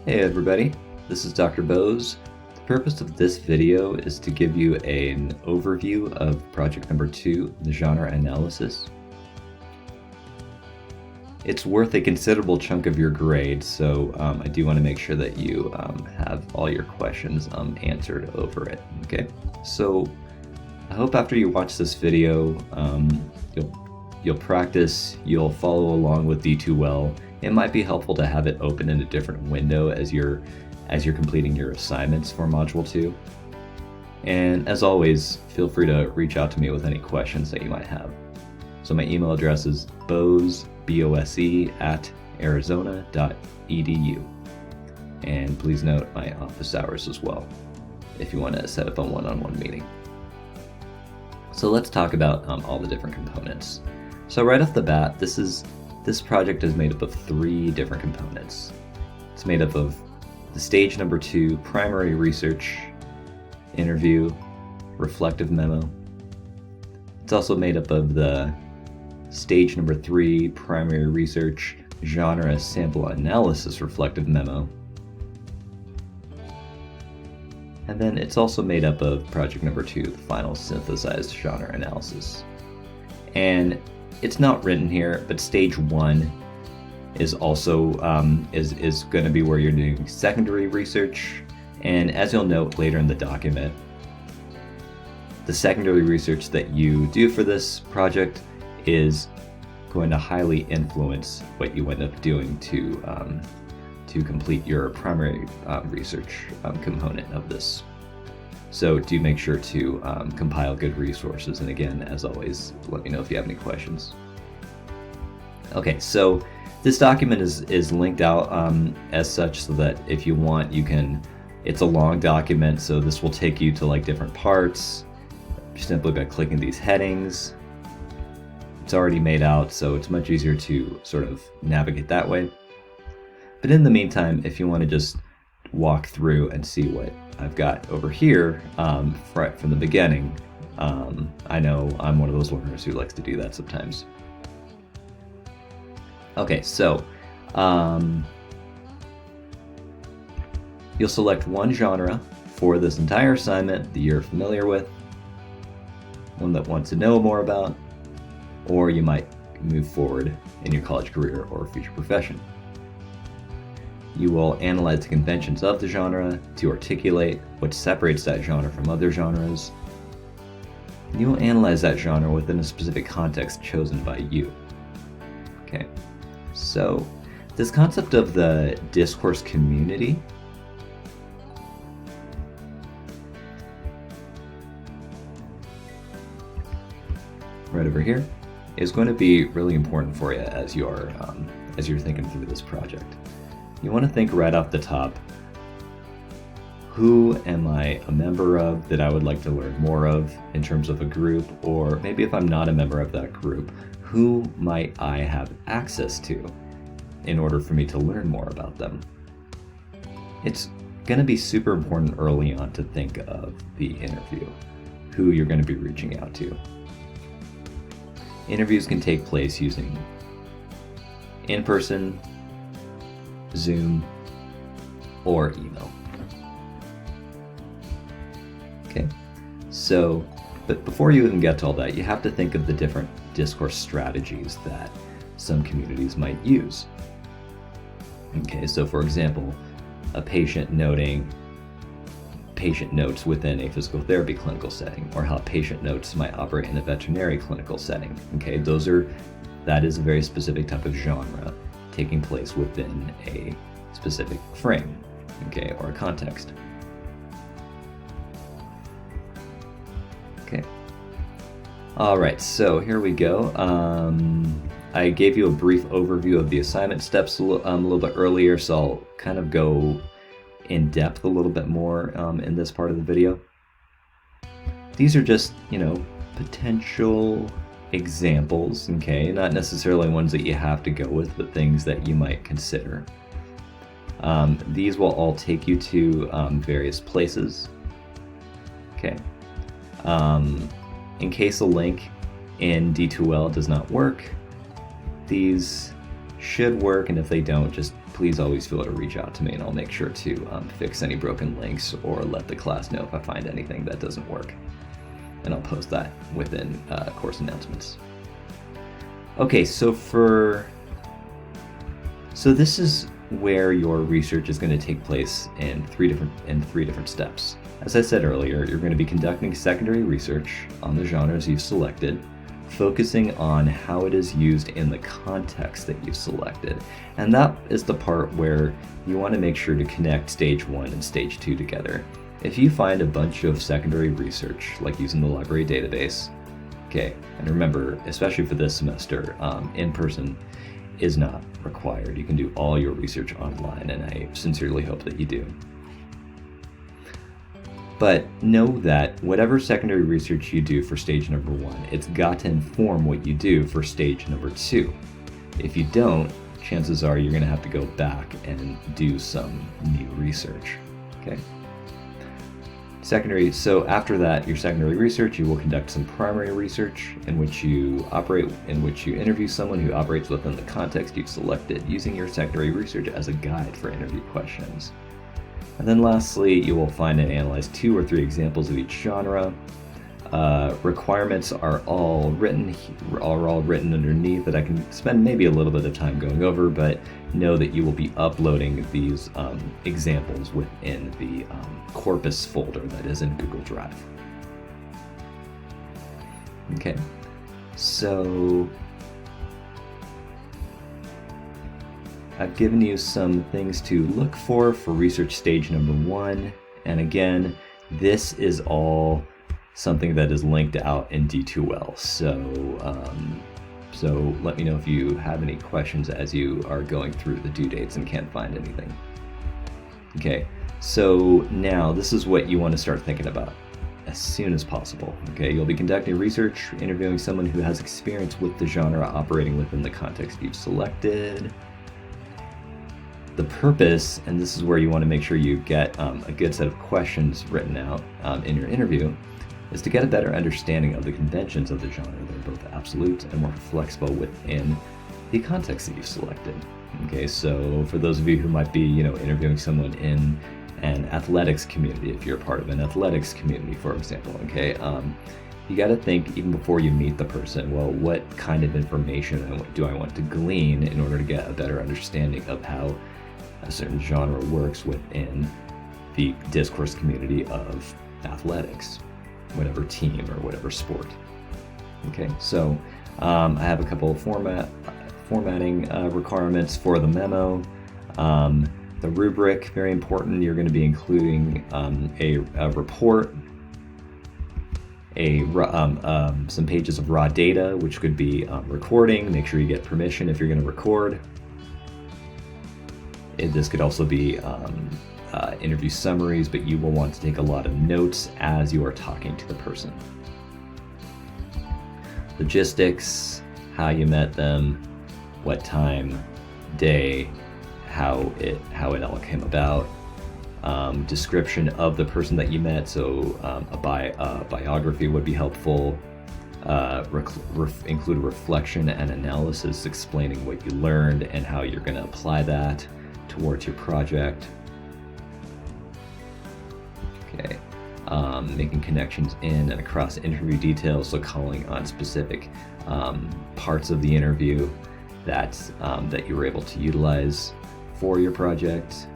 Hey everybody, this is Dr. Bose. The purpose of this video is to give you an overview of project number 2, the genre analysis. It's worth a considerable chunk of your grade, so I do want to make sure that you have all your questions answered over it, okay? So I hope after you watch this video, you'll practice, you'll follow along with D2 well. It might be helpful to have it open in a different window as you're completing your assignments for Module 2. And as always, feel free to reach out to me with any questions that you might have. So my email address is bose, B-O-S-E, @arizona.edu. And please note my office hours as well, if you want to set up a one-on-one meeting. So let's talk about all the different components. So right off the bat, this project is made up of 3 different components. It's made up of the stage number 2 primary research interview reflective memo. It's also made up of the stage number 3 primary research genre sample analysis reflective memo. And then it's also made up of project number 2, the final synthesized genre analysis. And it's not written here, but stage 1 is also is going to be where you're doing secondary research. And as you'll note later in the document, the secondary research that you do for this project is going to highly influence what you end up doing to complete your primary research component of this. So do make sure to compile good resources, and again, as always, let me know if you have any questions. Okay, so this document is linked out as such so that if you want, you can, it's a long document, so this will take you to like different parts simply by clicking these headings. It's already made out, so it's much easier to sort of navigate that way. But in the meantime, if you want to just walk through and see what I've got over here right from the beginning, I know I'm one of those learners who likes to do that sometimes. Okay, so you'll select one genre for this entire assignment that you're familiar with, one that wants to know more about, or you might move forward in your college career or future profession. You will analyze the conventions of the genre to articulate what separates that genre from other genres. You will analyze that genre within a specific context chosen by you. Okay, so this concept of the discourse community right over here is going to be really important for you as you're thinking through this project. You want to think right off the top, who am I a member of that I would like to learn more of in terms of a group, or maybe if I'm not a member of that group, who might I have access to in order for me to learn more about them? It's going to be super important early on to think of the interview, who you're going to be reaching out to. Interviews can take place using in-person, Zoom, or email. Okay, so, but before you even get to all that, you have to think of the different discourse strategies that some communities might use. Okay, so for example, a patient noting patient notes within a physical therapy clinical setting, or how patient notes might operate in a veterinary clinical setting. Okay, that is a very specific type of genre taking place within a specific frame, okay, or a context. Okay. All right, so here we go. I gave you a brief overview of the assignment steps a little bit earlier, so I'll kind of go in depth a little bit more in this part of the video. These are just, potential examples, okay? Not necessarily ones that you have to go with, but things that you might consider. These will all take you to various places, okay? In case a link in D2L does not work, these should work, and if they don't, just please always feel to reach out to me, and I'll make sure to fix any broken links or let the class know if I find anything that doesn't work. And I'll post that within course announcements. Okay, so this is where your research is going to take place in three different steps. As I said earlier, you're going to be conducting secondary research on the genres you've selected, focusing on how it is used in the context that you've selected. And that is the part where you want to make sure to connect stage 1 and stage 2 together. If you find a bunch of secondary research, like using the library database, okay, and remember, especially for this semester, in-person is not required. You can do all your research online, and I sincerely hope that you do. But know that whatever secondary research you do for stage number 1, it's got to inform what you do for stage number 2. If you don't, chances are you're going to have to go back and do some new research. Okay. So after that, your secondary research, you will conduct some primary research in which you interview someone who operates within the context you've selected, using your secondary research as a guide for interview questions. And then lastly, you will find and analyze 2 or 3 examples of each genre. Requirements are all written underneath that I can spend maybe a little bit of time going over, but know that you will be uploading these examples within the corpus folder that is in Google Drive. Okay, so I've given you some things to look for research stage number 1, and again, this is all something that is linked out in D2L. So let me know if you have any questions as you are going through the due dates and can't find anything. Okay, so now this is what you want to start thinking about as soon as possible. Okay, you'll be conducting research, interviewing someone who has experience with the genre operating within the context you've selected. The purpose, and this is where you want to make sure you get a good set of questions written out in your interview, is to get a better understanding of the conventions of the genre that are both absolute and more flexible within the context that you've selected. Okay, so for those of you who might be, interviewing someone in an athletics community, if you're part of an athletics community, for example, okay, you got to think even before you meet the person, well, what kind of information do I want to glean in order to get a better understanding of how a certain genre works within the discourse community of athletics, whatever team or whatever sport. Okay, so I have a couple of formatting requirements for the memo. The rubric, very important. You're going to be including a report, some pages of raw data, which could be recording. Make sure you get permission if you're going to record. This could also be interview summaries, but you will want to take a lot of notes as you are talking to the person. Logistics, how you met them, what time, day, how it all came about. Description of the person that you met, so a biography would be helpful. Include a reflection and analysis explaining what you learned and how you're going to apply that towards your project. Okay, making connections in and across interview details, so calling on specific parts of the interview that you were able to utilize for your project.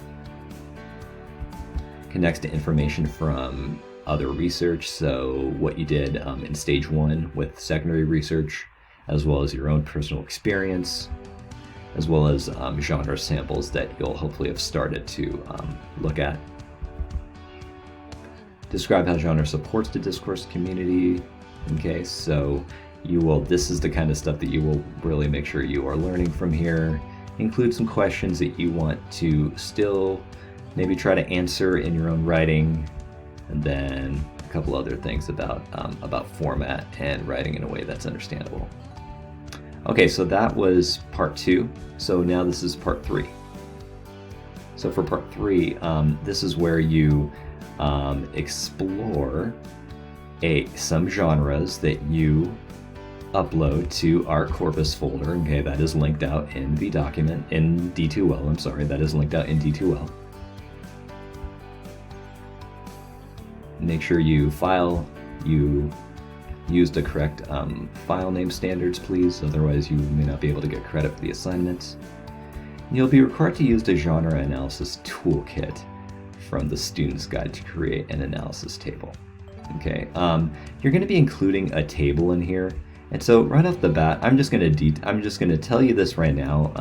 Connects to information from other research, so what you did in stage 1 with secondary research, as well as your own personal experience, as well as genre samples that you'll hopefully have started to look at. Describe how genre supports the discourse community. Okay, so this is the kind of stuff that you will really make sure you are learning from here. Include some questions that you want to still maybe try to answer in your own writing, and then a couple other things about format and writing in a way that's understandable. Okay, so that was part 2. So now this is part 3. So for part 3, this is where you explore some genres that you upload to our corpus folder. Okay, that is linked out in the document in D2L. I'm sorry, that is linked out in D2L. Make sure you use the correct file name standards, please. Otherwise, you may not be able to get credit for the assignments. You'll be required to use the genre analysis toolkit from the student's guide to create an analysis table. Okay, you're going to be including a table in here, and so right off the bat, I'm just going to tell you this right now,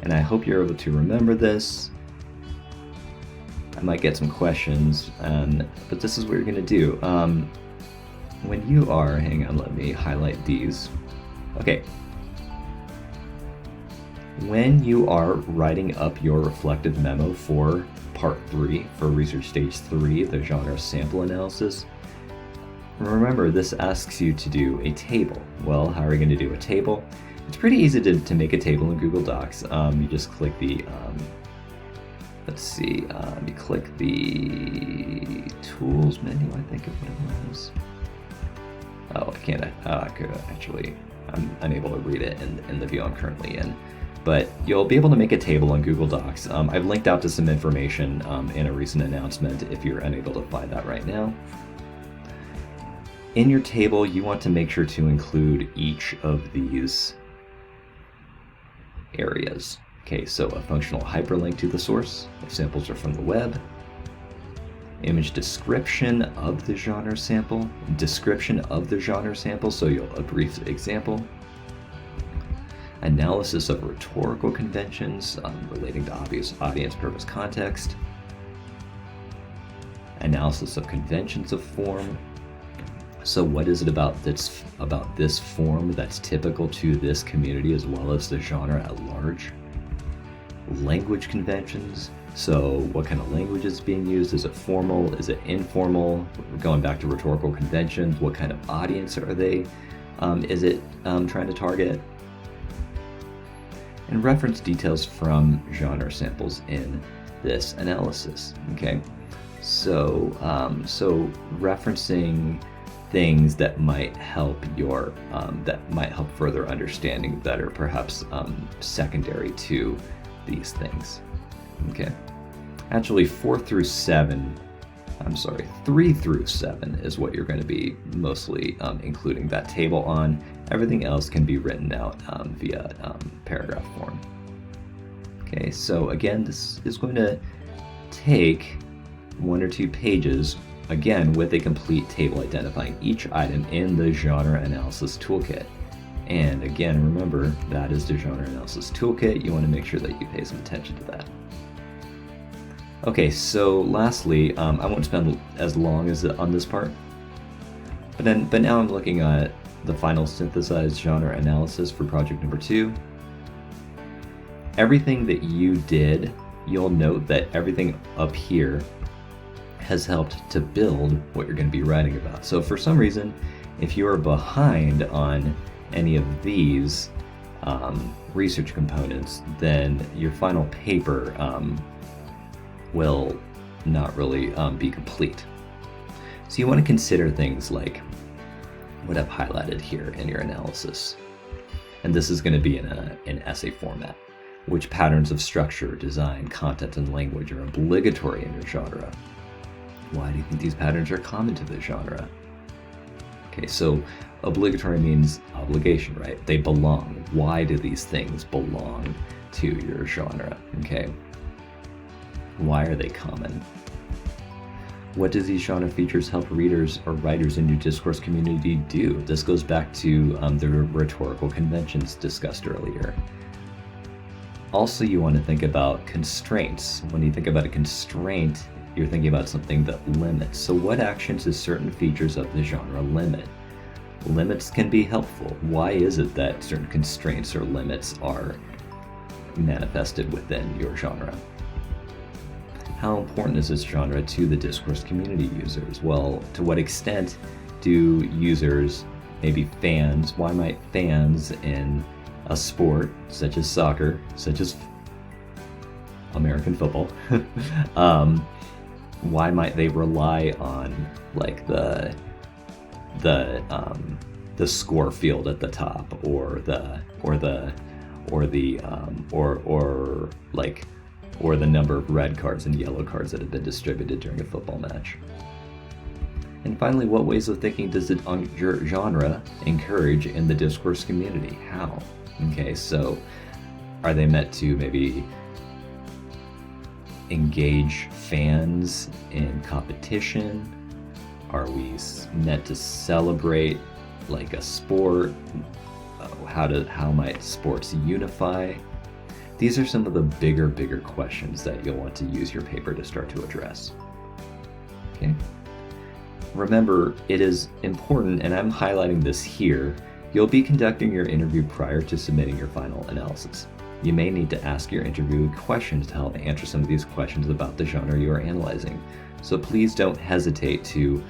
and I hope you're able to remember this. I might get some questions, but this is what you're going to do. When you are, hang on, let me highlight these. Okay. When you are writing up your reflective memo for part 3, for research stage 3, the genre sample analysis, remember this asks you to do a table. Well, how are you going to do a table? It's pretty easy to make a table in Google Docs. You just click the, you click the tools menu, I think of what it was. Oh, I can't, I could actually, I'm unable to read it in the view I'm currently in. But you'll be able to make a table in Google Docs. I've linked out to some information in a recent announcement if you're unable to find that right now. In your table, you want to make sure to include each of these areas. Okay, so a functional hyperlink to the source, if samples are from the web, image description of the genre sample, so a brief example, analysis of rhetorical conventions relating to obvious audience purpose context, analysis of conventions of form. So what is it about this form that's typical to this community as well as the genre at large? Language conventions. So what kind of language is being used? Is it formal? Is it informal? Going back to rhetorical conventions, what kind of audience are they? Is it trying to target? And reference details from genre samples in this analysis. Okay, so referencing things that might help further understanding that are perhaps secondary to these things. Okay, actually 3 through 7 is what you're going to be mostly including that table on. Everything else can be written out via paragraph form. Okay, so again, this is going to take 1 or 2 pages, again with a complete table identifying each item in the genre analysis toolkit. And again, remember, that is the genre analysis toolkit. You want to make sure that you pay some attention to that. Okay, so lastly, I won't spend as long as on this part, but now I'm looking at the final synthesized genre analysis for project number 2. Everything that you did, you'll note that everything up here has helped to build what you're going to be writing about. So for some reason, if you are behind on any of these research components, then your final paper will not really be complete. So you want to consider things like what I've highlighted here in your analysis. And this is going to be in an essay format. Which patterns of structure, design, content, and language are obligatory in your genre? Why do you think these patterns are common to the genre? Okay, so obligatory means obligation, right? They belong. Why do these things belong to your genre? Okay. Why are they common? What do these genre features help readers or writers in your discourse community do? This goes back to the rhetorical conventions discussed earlier. Also, you want to think about constraints. When you think about a constraint, you're thinking about something that limits. So what actions do certain features of the genre limit? Limits can be helpful. Why is it that certain constraints or limits are manifested within your genre? How important is this genre to the discourse community users? Well, to what extent do users, maybe fans, why might fans in a sport such as soccer, such as American football, why might they rely on like the the score field at the top, or the number of red cards and yellow cards that have been distributed during a football match. And finally, what ways of thinking does the genre encourage in the discourse community? How? Okay, so are they meant to maybe engage fans in competition? Are we meant to celebrate like a sport? How might sports unify? These are some of the bigger questions that you'll want to use your paper to start to address. Okay. Remember, it is important, and I'm highlighting this here, you'll be conducting your interview prior to submitting your final analysis. You may need to ask your interviewee questions to help answer some of these questions about the genre you are analyzing. So please don't hesitate to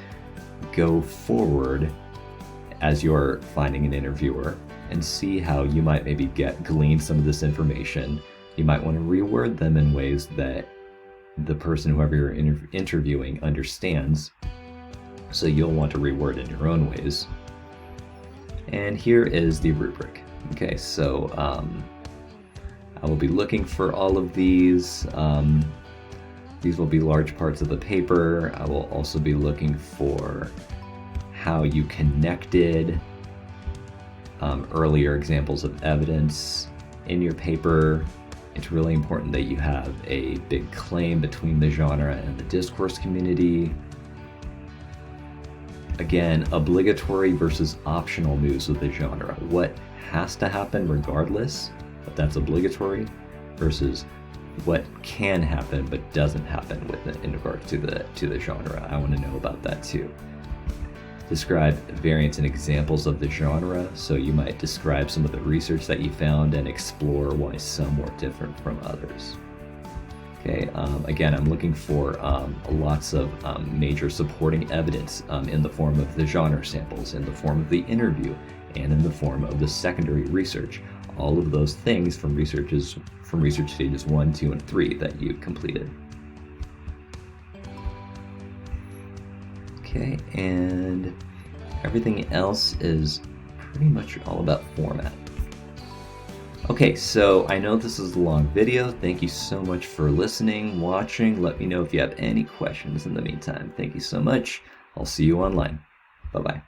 go forward as you're finding an interviewer and see how you might maybe glean some of this information. You might want to reword them in ways that the person, whoever you're interviewing, understands. So you'll want to reword in your own ways. And here is the rubric. Okay, so I will be looking for all of these. These will be large parts of the paper. I will also be looking for how you connected earlier examples of evidence in your paper. It's really important that you have a big claim between the genre and the discourse community. Again, obligatory versus optional moves with the genre. What has to happen regardless, but that's obligatory, versus what can happen but doesn't happen with it in regards to the genre. I want to know about that too. Describe variants and examples of the genre. So you might describe some of the research that you found and explore why some were different from others. Okay, again, I'm looking for lots of major supporting evidence in the form of the genre samples, in the form of the interview, and in the form of the secondary research. All of those things from research stages 1, 2, and 3 that you completed. Okay, and everything else is pretty much all about format. Okay, so I know this is a long video. Thank you so much for listening, watching. Let me know if you have any questions in the meantime. Thank you so much. I'll see you online. Bye-bye.